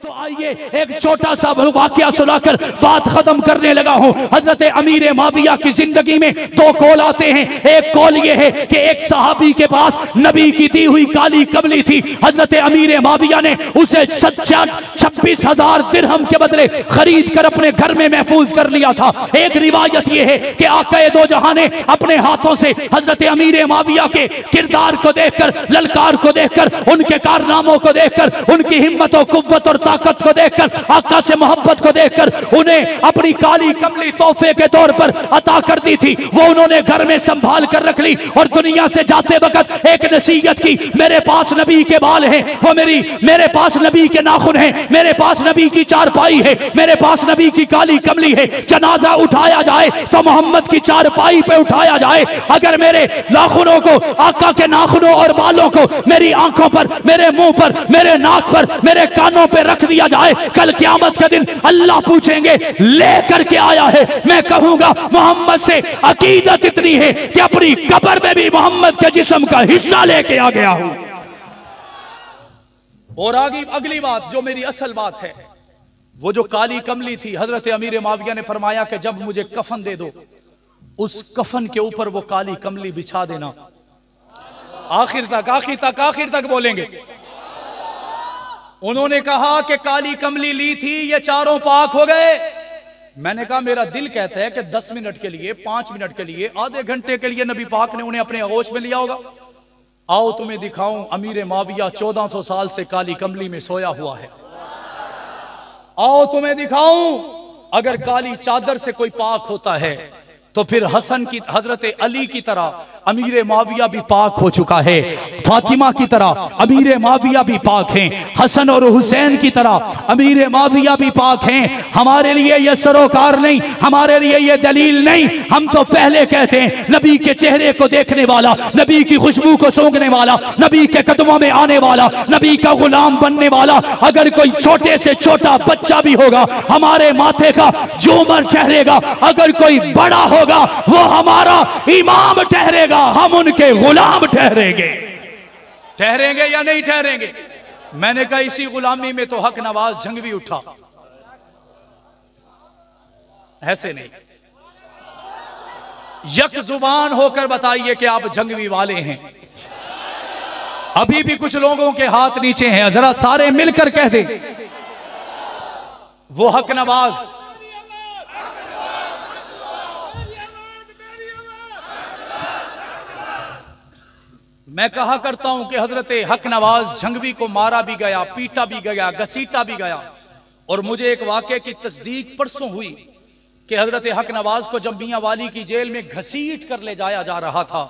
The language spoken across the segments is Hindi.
तो आइए एक छोटा सा वाकया सुनाकर बात खत्म करने लगा हूं। हजरत अमीर माविया की जिंदगी में दो कौल आते हैं। एक कौल ये है कि एक सहाबी के पास नबी की दी हुई काली कमली थी। हजरत अमीर माविया ने उसे 26,000 दिरहम के बदले खरीद कर अपने घर में महफूज कर लिया था। एक रिवायत यह है कि आका दो जहां ने अपने हाथों से हजरत अमीर माविया के किरदार को देखकर, ललकार को देखकर, उनके कारनामों को देखकर, उनकी हिम्मत और कुव्वत और ताकत को देखकर, आका से मोहब्बत को देखकर उन्हें अपनी काली कमली तोहफे के तौर पर अता कर दी थी। वो उन्होंने घर में संभाल कर रख ली और दुनिया से जाते वक्त एक नसीहत की, मेरे पास नबी के बाल हैं, वो मेरे पास नबी के नाखून हैं, मेरे पास नबी की चारपाई है, मेरे पास नबी की काली कमली है। जनाजा उठाया जाए तो मोहम्मद की चारपाई पे उठाया जाए। अगर मेरे नाखूनों को, आका के नाखूनों और बालों को मेरी आंखों पर, मेरे मुंह पर, मेरे नाक पर, मेरे कानों पे रख दिया जाए, कल क़यामत के दिन अल्लाह पूछेंगे लेकर के आया है। मैं कहूंगा मोहम्मद से अकीदत इतनी है कि अपनी कब्र में भी मोहम्मद के जिस्म का हिस्सा लेके आ गया हूं। और आगे अगली बात जो मेरी असल बात है, वो जो काली कमली थी, हजरत अमीर माविया ने फरमाया कि जब मुझे कफन दे दो, उस कफन के ऊपर वो काली कमली बिछा देना। आखिर तक बोलेंगे। उन्होंने कहा कि काली कमली ली थी, ये चारों पाक हो गए। मैंने कहा मेरा दिल कहता है कि 10 मिनट के लिए, 5 मिनट के लिए, आधे घंटे के लिए नबी पाक ने उन्हें अपने आगोश में लिया होगा। आओ तुम्हें दिखाऊं, अमीर माविया 1400 साल से काली कमली में सोया हुआ है। आओ तुम्हें दिखाऊं, अगर काली चादर से कोई पाक होता है तो फिर हजरत अली की तरह अमीर माविया भी पाक हो चुका है, फातिमा की तरह अमीर माविया भी पाक हैं, हसन और हुसैन की तरह अमीर माविया भी पाक हैं। हमारे लिए यह सरोकार नहीं, हमारे लिए यह दलील नहीं। हम तो पहले कहते हैं नबी के चेहरे को देखने वाला, नबी की खुशबू को सूंघने वाला, नबी के कदमों में आने वाला, नबी का गुलाम बनने वाला, अगर कोई छोटे से छोटा बच्चा भी होगा हमारे माथे का झूमर ठहरेगा, अगर कोई बड़ा होगा वो हमारा इमाम ठहरेगा, हम उनके गुलाम ठहरेंगे। ठहरेंगे या नहीं ठहरेंगे? मैंने कहा इसी गुलामी में तो हक नवाज जंगवी उठा, ऐसे नहीं। यक जुबान होकर बताइए कि आप जंगवी वाले हैं। अभी भी कुछ लोगों के हाथ नीचे हैं, जरा सारे मिलकर कह दे वो हक नवाज। मैं कहा करता हूं कि हजरत हक नवाज जंगवी को मारा भी गया, पीटा भी गया, घसीटा भी गया। और मुझे एक वाकये की तस्दीक परसों हुई कि हजरत हक नवाज को जब मियां वाली की जेल में घसीट कर ले जाया जा रहा था,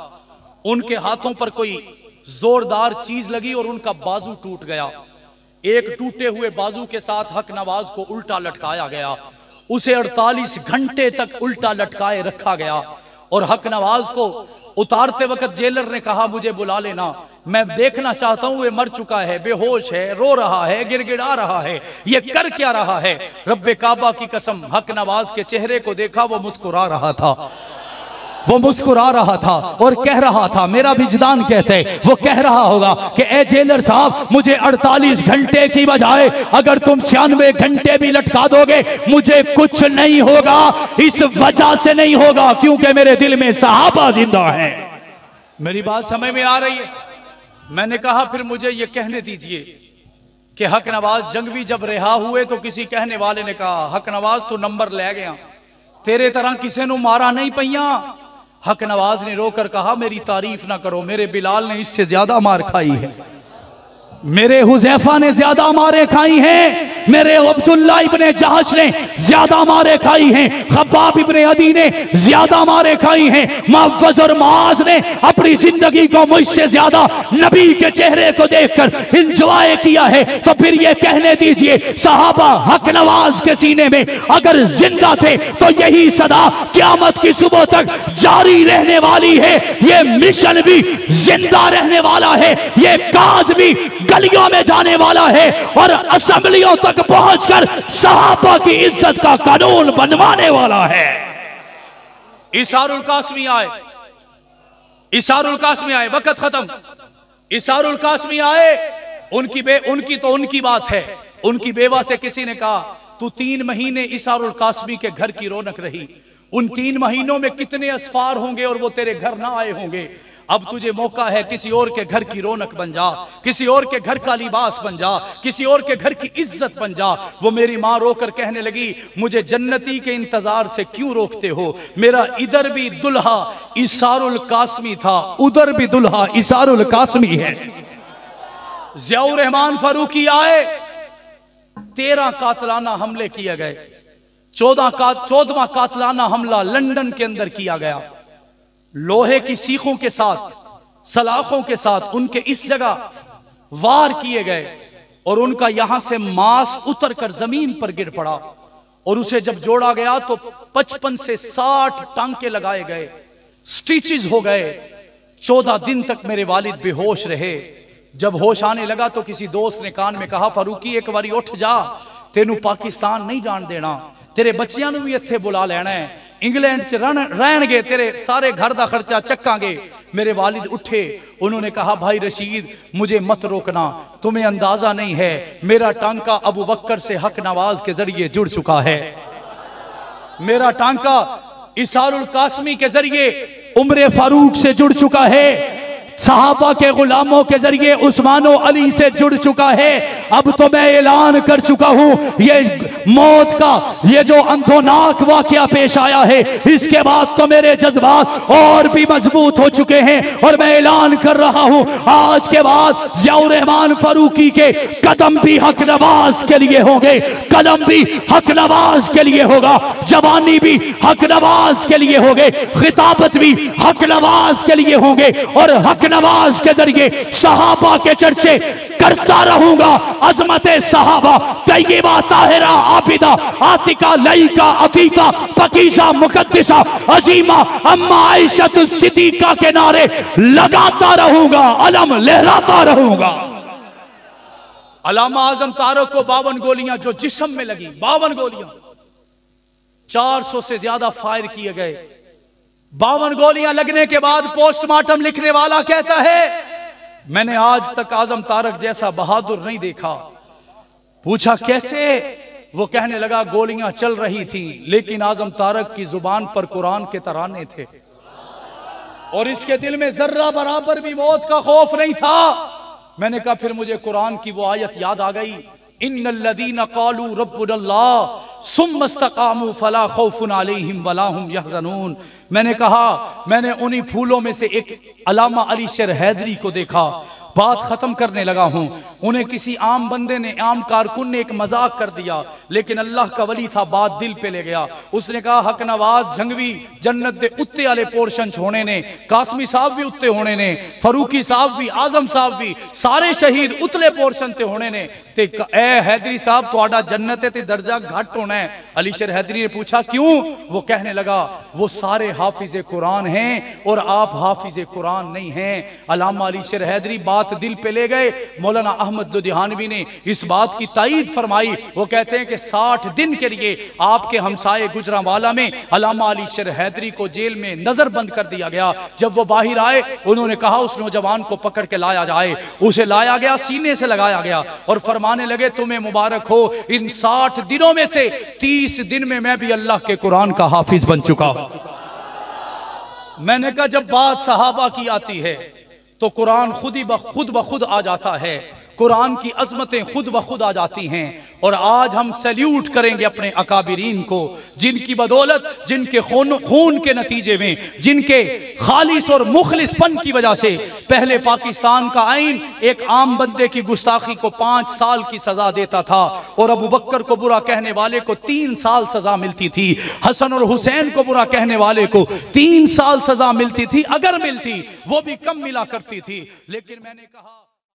उनके हाथों पर कोई जोरदार चीज लगी और उनका बाजू टूट गया। एक टूटे हुए बाजू के साथ हक नवाज को उल्टा लटकाया गया, उसे 48 घंटे तक उल्टा लटकाए रखा गया। और हक नवाज को उतारते वक्त जेलर ने कहा मुझे बुला लेना, मैं देखना चाहता हूं, वे मर चुका है, बेहोश है, रो रहा है, गिड़गिड़ा रहा है, ये कर क्या रहा है। रब्बे काबा की कसम, हक नवाज के चेहरे को देखा, वो मुस्कुरा रहा था, वो मुस्कुरा रहा था और कह रहा था, मेरा विजदान कहते है वो कह रहा होगा कि ए जेलर साहब, मुझे 48 घंटे की बजाय अगर तुम 96 घंटे भी लटका दोगे मुझे कुछ नहीं होगा। इस वजह से नहीं होगा क्योंकि मेरे दिल में सहाबा जिंदा है। मेरी बात समझ में आ रही है? मैंने कहा फिर मुझे ये कहने दीजिए कि हक नवाज जंगवी जब रिहा हुए तो किसी कहने वाले ने कहा हक नवाज तो नंबर ले गया, तेरे तरह किसी ने मारा नहीं पैया। हक नवाज ने रोकर कहा मेरी तारीफ ना करो, मेरे बिलाल ने इससे ज्यादा मार खाई है, मेरे हुजैफा ने ज्यादा मारे खाई हैं, मेरे अब्दुल्ला इब्ने जहश ने ज्यादा मारे खाई हैं, खब्बाब इब्ने अदी ने ज्यादा मारे खाई हैं, मुअव्वज़ और मुआज़ ने अपनी जिंदगी को मुझसे ज्यादा नबी के चेहरे को देखकर इंजॉय किया है। तो फिर ये कहने दीजिए सहाबा हक नवाज के सीने में अगर जिंदा थे तो यही सदा क़यामत की सुबह तक जारी रहने वाली है। ये मिशन भी जिंदा रहने वाला है, ये काज भी गलियों में जाने वाला है और असेंबलियों तक पहुंचकर सहाबा की इज्जत का कानून बनवाने वाला है। इसारुल कासमी आए, इसारुल कासमी आए, वक्त खत्म। इसारुल कासमी आए, उनकी तो उनकी बात है, उनकी बेवा से किसी ने कहा तू 3 महीने इसारुल कासमी के घर की रौनक रही, उन 3 महीनों में कितने असफार होंगे और वो तेरे घर ना आए होंगे। अब तुझे मौका है किसी और के घर की रौनक बन जा, किसी और के घर का लिबास बन जा, किसी और के घर की इज्जत बन जा। वो मेरी माँ रोकर कहने लगी मुझे जन्नती के इंतजार से क्यों रोकते हो, मेरा इधर भी दुल्हा इसारुल कासमी था, उधर भी दुल्हा इसारुल कासमी है। ज़ियाउर रहमान फारूकी आए, 13 कातलाना हमले किए गए। 14वां कातलाना हमला लंदन के अंदर किया गया। लोहे की सीखों के साथ, सलाखों के साथ उनके इस जगह वार किए गए और उनका यहां से मांस उतर कर जमीन पर गिर पड़ा और उसे जब जोड़ा गया तो 55 से 60 टांके लगाए गए, स्टिचेस हो गए। 14 दिन तक मेरे वालिद बेहोश रहे। जब होश आने लगा तो किसी दोस्त ने कान में कहा फारूकी एक बारी उठ जा, तेनू पाकिस्तान नहीं जान देना, तेरे बच्चियां भी इत्थे बुला लेना है, इंग्लैंड च रहणगे, तेरे सारे घर का खर्चा चक्कांगे। मेरे वालिद उठे, उन्होंने कहा भाई रशीद मुझे मत रोकना, तुम्हें अंदाजा नहीं है मेरा टांका अबू बकर से हक नवाज के जरिए जुड़ चुका है, मेरा टांका इसारुल कासमी के जरिए उमर फारूक से जुड़ चुका है, सहाबा के गुलामों के जरिए उस्मानो अली से जुड़ चुका है। अब तो मैं ऐलान कर चुका हूं ये मौत का ये जो अंधोनाक वाकया पेश आया है, इसके बाद तो मेरे जज्बात और भी मजबूत हो चुके हैं और मैं ऐलान कर रहा हूं आज के बाद ज़ियाउर रहमान फारूकी के कदम भी हक नवाज के लिए होंगे, कदम भी हक नवाज के लिए होगा, जवानी भी हक नवाज के लिए होंगे, खिताबत भी हक नवाज के लिए होंगे और हक नवाज के जरिए सहाबा के चर्चे करता रहूंगा। अजमत सहाबा तैयबा ताहिरा आबिदा आतिका लईका अफीफा पकीजा मुकद्दिसा अजीमा अम्मा आयशा सिद्दीका के नारे लगाता रहूंगा, अलम लहराता रहूंगा। अल्लामा आजम तारक को 52 गोलियां जो जिस्म में लगी, 52 गोलियां, 400 से ज्यादा फायर किए गए। 52 गोलियां लगने के बाद पोस्टमार्टम लिखने वाला कहता है मैंने आज तक आजम तारक जैसा बहादुर नहीं देखा। पूछा कैसे? वो कहने लगा गोलियां चल रही थी लेकिन आजम तारक की जुबान पर कुरान के तराने थे और इसके दिल में जर्रा बराबर भी मौत का खौफ नहीं था। मैंने कहा फिर मुझे कुरान की वो आयत याद आ गई, इन्नल्लज़ीना क़ालू रब्बुनल्लाह सुम्मा इस्तक़ामू फला खौफुन अलैहिम वला हुम यहज़नून। मैंने कहा मैंने उन्हीं फूलों में से एक अल्लामा अली शेर हैदरी को देखा। बात खत्म करने लगा हूं। उन्हें किसी आम बंदे ने, आम कारकुन ने एक मजाक कर दिया लेकिन अल्लाह का वली था, बात दिल पे ले गया। उसने कहा हक नवाज जंगवी जन्नत दे उत्ते वाले पोर्शन होने ने, कासमी साहब भी उत्ते होने ने, फरूकी साहब भी, आजम साहब भी, सारे शहीद उतले पोर्शन ते होने ने ते ए हैदरी साहब तुहाडा जन्नत ते दर्जा घट होना है। अली शेर हैदरी ने पूछा क्यों? वो कहने लगा वो सारे हाफिज कुरान हैं और आप हाफिज कुरान नहीं हैं। अल्लामा अली शेर हैदरी बात दिल पे ले गए। मौलाना अहमद लुधियानवी ने इस बात की तायीद फरमाई। वो कहते हैं कि 60 दिन के लिए आपके हमसाए गुजरांवाला में अल्लामा अली शेर हैदरी को जेल में नजर बंद कर दिया गया। जब वो बाहर आए उन्होंने कहा उस नौजवान को पकड़ के लाया जाए। उसे लाया गया, सीने से लगाया गया और फरमाने लगे तुम्हें मुबारक हो, इन 60 दिनों में से 30 दिन में मैं भी अल्लाह के कुरान का हाफिज बन चुका हूं। मैंने कहा जब बात सहाबा की आती है तो कुरान खुद ब खुद आ जाता है, कुरान की अजमतें खुद ब खुद आ जाती हैं। और आज हम सैल्यूट करेंगे अपने अकाबिरीन को, जिनकी बदौलत, जिनके खून के नतीजे में, जिनके खालिस और मुखलिसपन की वजह से पहले पाकिस्तान का आईन एक आम बंदे की गुस्ताखी को 5 साल की सजा देता था और अबू बकर को बुरा कहने वाले को 3 साल सजा मिलती थी, हसन और हुसैन को बुरा कहने वाले को 3 साल सजा मिलती थी, अगर मिलती वो भी कम मिला करती थी। लेकिन मैंने कहा